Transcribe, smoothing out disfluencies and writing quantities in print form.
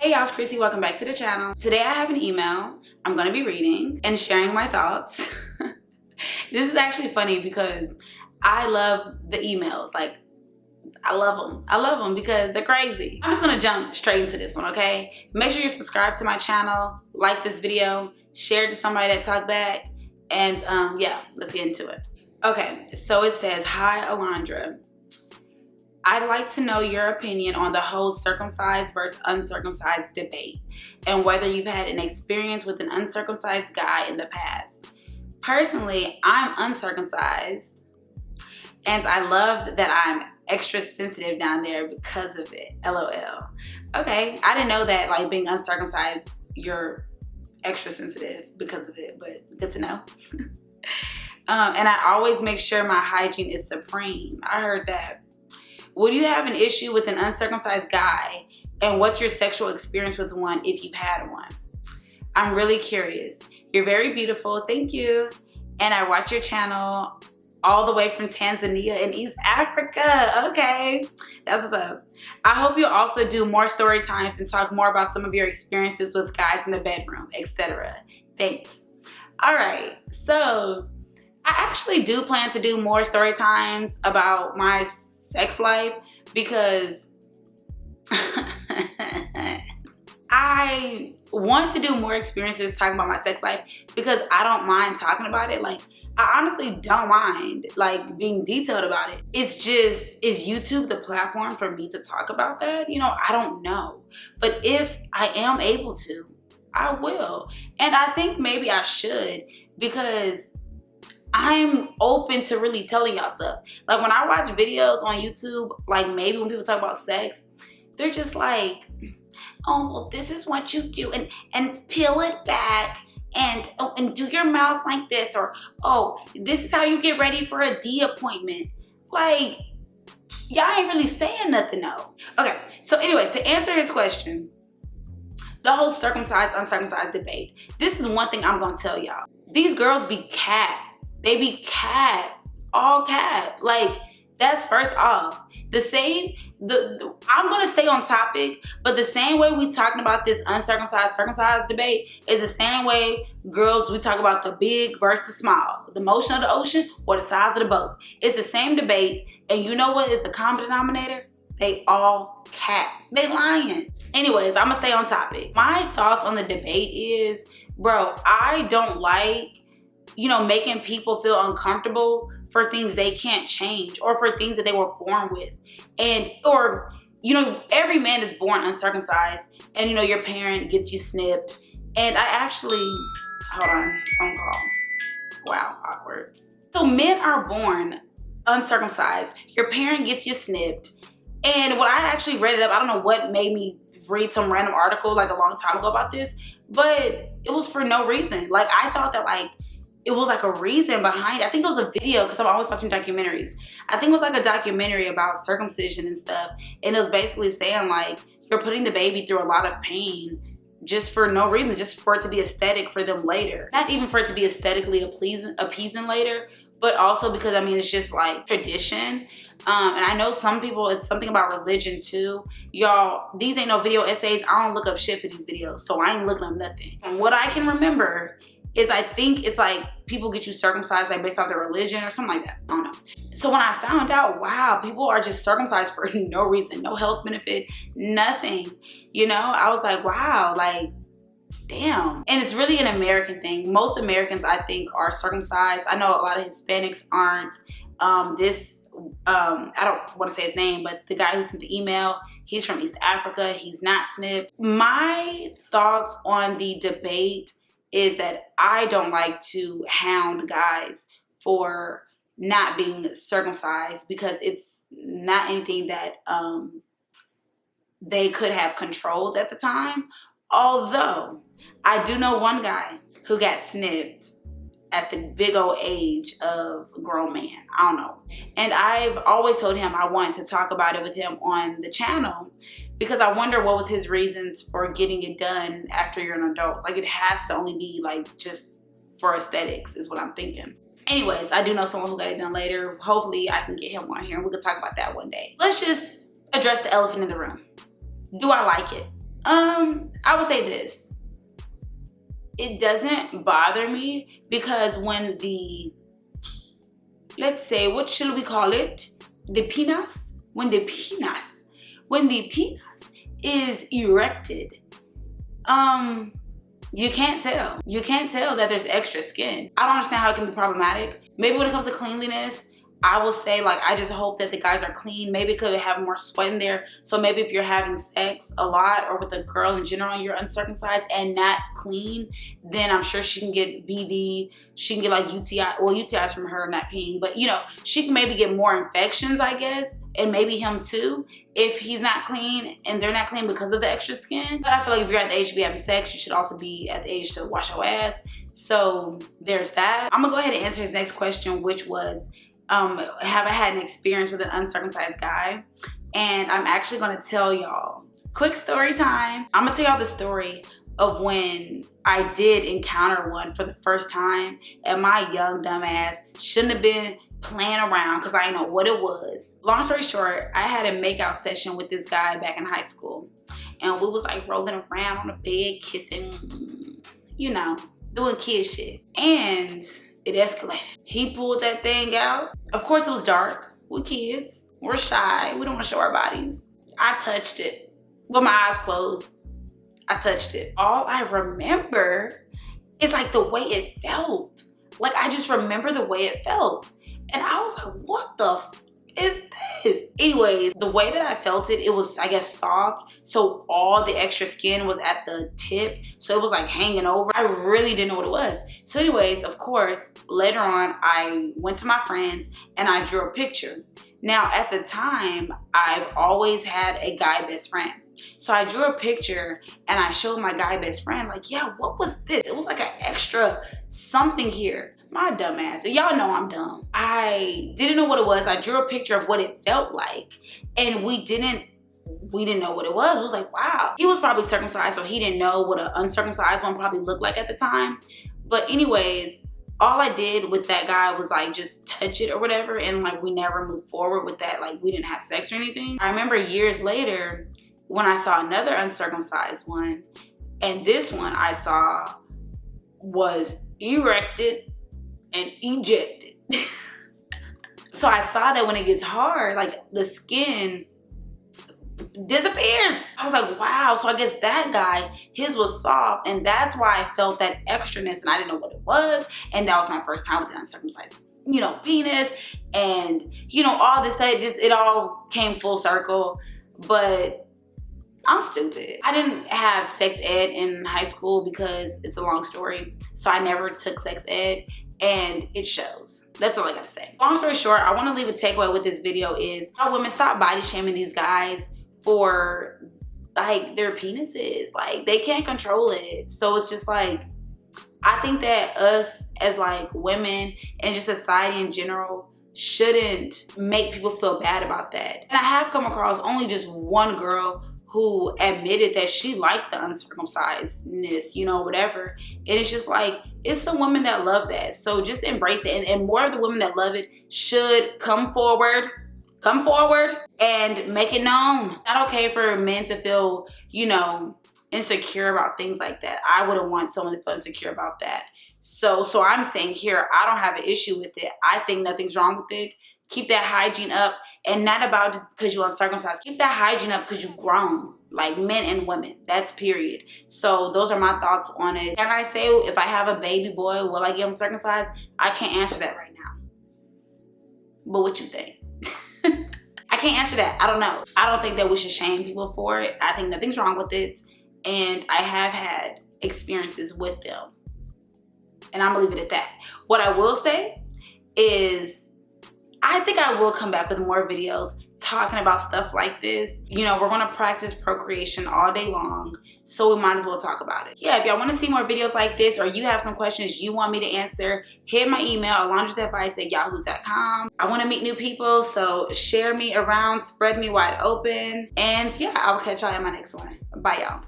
Hey y'all, it's Chrissy. Welcome back to the channel. Today I have an email I'm going to be reading and sharing my thoughts. This is actually funny because I love the emails. Like, I love them. I love them because they're crazy. I'm just going to jump straight into this one, okay? Make sure you're subscribed to my channel, like this video, share it to somebody that talk back, and yeah, let's get into it. Okay, so it says, "Hi Alondra. I'd like to know your opinion on the whole circumcised versus uncircumcised debate and whether you've had an experience with an uncircumcised guy in the past. Personally, I'm uncircumcised and I love that I'm extra sensitive down there because of it. LOL. Okay, I didn't know that, like, being uncircumcised, you're extra sensitive because of it, but good to know. And I always make sure my hygiene is supreme. I heard that. Would you have an issue with an uncircumcised guy? And what's your sexual experience with one if you've had one? I'm really curious. You're very beautiful. Thank you. And I watch your channel all the way from Tanzania in East Africa. Okay, that's what's up. I hope you'll also do more story times and talk more about some of your experiences with guys in the bedroom, etc. Thanks." All right, so I actually do plan to do more story times about my sex life because I want to do more experiences talking about my sex life because I don't mind talking about it. Like, I honestly don't mind, like, being detailed about it. It's just, is YouTube the platform for me to talk about that? You know, I don't know. But if I am able to, I will. And I think maybe I should because I'm open to really telling y'all stuff. Like, when I watch videos on YouTube, like, maybe when people talk about sex, they're just like, "Oh, well, this is what you do, and peel it back, and oh, and do your mouth like this," or, "Oh, this is how you get ready for a D appointment." Like, y'all ain't really saying nothing though. Okay, so anyways, to answer his question, the whole circumcised, uncircumcised debate, this is one thing I'm gonna tell y'all. These girls be cat. They be cap, all cap. Like, that's first off. The same, I'm gonna stay on topic, but the same way we talking about this uncircumcised, circumcised debate is the same way girls, we talk about the big versus the small, the motion of the ocean or the size of the boat. It's the same debate, and you know what is the common denominator? They all cap. They lying. Anyways, I'm gonna stay on topic. My thoughts on the debate is, bro, I don't like, you know, making people feel uncomfortable for things they can't change or for things that they were born with. And, or, you know, every man is born uncircumcised and, you know, your parent gets you snipped. And I actually, hold on, phone call. Wow, awkward. So men are born uncircumcised. Your parent gets you snipped. And when I actually read it up, I don't know what made me read some random article like a long time ago about this, but it was for no reason. Like, I thought that, like, it was like a reason behind it. I think it was a video because I'm always watching documentaries. I think it was like a documentary about circumcision and stuff. And it was basically saying, like, you're putting the baby through a lot of pain just for no reason, just for it to be aesthetic for them later. Not even for it to be aesthetically appeasing later, but also because, I mean, it's just like tradition. And I know some people, it's something about religion too. Y'all, these ain't no video essays. I don't look up shit for these videos, so I ain't looking up nothing. And what I can remember is, I think it's like people get you circumcised like based off their religion or something like that. I don't know. So when I found out, wow, people are just circumcised for no reason, no health benefit, nothing, you know, I was like, wow, like, damn. And it's really an American thing. Most Americans, I think, are circumcised. I know a lot of Hispanics aren't. I don't want to say his name, but the guy who sent the email, he's from East Africa. He's not snipped. My thoughts on the debate is that I don't like to hound guys for not being circumcised because it's not anything that they could have controlled at the time. Although I do know one guy who got snipped at the big old age of a grown man. I don't know. And I've always told him I wanted to talk about it with him on the channel because I wonder what was his reasons for getting it done after you're an adult. Like, it has to only be like just for aesthetics is what I'm thinking. Anyways, I do know someone who got it done later. Hopefully I can get him on here and we can talk about that one day. Let's just address the elephant in the room. Do I like it? I would say this. It doesn't bother me because when the, let's say, what should we call it? The penis? When the penis is erected, you can't tell. You can't tell that there's extra skin. I don't understand how it can be problematic. Maybe when it comes to cleanliness, I will say, like, I just hope that the guys are clean. Maybe it could have more sweat in there. So maybe if you're having sex a lot or with a girl in general and you're uncircumcised and not clean, then I'm sure she can get BV. She can get like UTI. Well, UTIs from her not peeing. But, you know, she can maybe get more infections, I guess. And maybe him too, if he's not clean and they're not clean because of the extra skin. But I feel like if you're at the age to be having sex, you should also be at the age to wash your ass. So there's that. I'm going to go ahead and answer his next question, which was, have I had an experience with an uncircumcised guy? And I'm actually gonna tell y'all, quick story time. I'm gonna tell y'all the story of when I did encounter one for the first time, and my young dumb ass shouldn't have been playing around because I didn't know what it was. Long story short, I had a makeout session with this guy back in high school, and we was like rolling around on the bed, kissing, you know, doing kid shit. And it escalated. He pulled that thing out. Of course it was dark. We're kids. We're shy. We don't want to show our bodies. I touched it with my eyes closed. I touched it. All I remember is like the way it felt. Like I just remember the way it felt. And I was like, what the f is this? Anyways, the way that I felt it, it was, I guess, soft. So all the extra skin was at the tip. So it was like hanging over. I really didn't know what it was. So anyways, of course, later on, I went to my friends and I drew a picture. Now, at the time, I've always had a guy best friend. So I drew a picture and I showed my guy best friend, like, yeah, what was this? It was like an extra something here. My dumb ass, y'all know I'm dumb. I didn't know what it was. I drew a picture of what it felt like, and we didn't know what it was. It was like, wow. He was probably circumcised, so he didn't know what an uncircumcised one probably looked like at the time. But anyways, all I did with that guy was like just touch it or whatever, and like we never moved forward with that. Like we didn't have sex or anything. I remember years later when I saw another uncircumcised one, and this one I saw was erected and ejected. So I saw that when it gets hard, like the skin disappears. I was like, wow. So I guess that guy, his was soft, and that's why I felt that extraness and I didn't know what it was. And that was my first time with an uncircumcised, you know, penis. And, you know, all this, it all came full circle. But I'm stupid. I didn't have sex ed in high school because it's a long story. So I never took sex ed. And it shows. That's all I gotta say. Long story short, I wanna leave a takeaway with this video is how women stop body shaming these guys for like their penises. Like they can't control it. So it's just like, I think that us as like women and just society in general shouldn't make people feel bad about that. And I have come across only just one girl who admitted that she liked the uncircumcisedness, you know, whatever. And it's just like, it's some women that love that. So just embrace it. And more of the women that love it should come forward and make it known. Not okay for men to feel, you know, insecure about things like that. I wouldn't want someone to feel insecure about that. So I'm saying here, I don't have an issue with it. I think nothing's wrong with it. Keep that hygiene up, and not about just because you're uncircumcised. Keep that hygiene up because you've grown, like men and women. That's period. So those are my thoughts on it. Can I say if I have a baby boy, will I get him circumcised? I can't answer that right now. But what you think? I can't answer that. I don't know. I don't think that we should shame people for it. I think nothing's wrong with it. And I have had experiences with them. And I'm gonna leave it at that. What I will say is, I think I will come back with more videos talking about stuff like this. You know, we're gonna practice procreation all day long, so we might as well talk about it. Yeah, if y'all wanna see more videos like this, or you have some questions you want me to answer, hit my email, alondrasadvice@yahoo.com. I wanna meet new people, so share me around, spread me wide open. And yeah, I will catch y'all in my next one. Bye, y'all.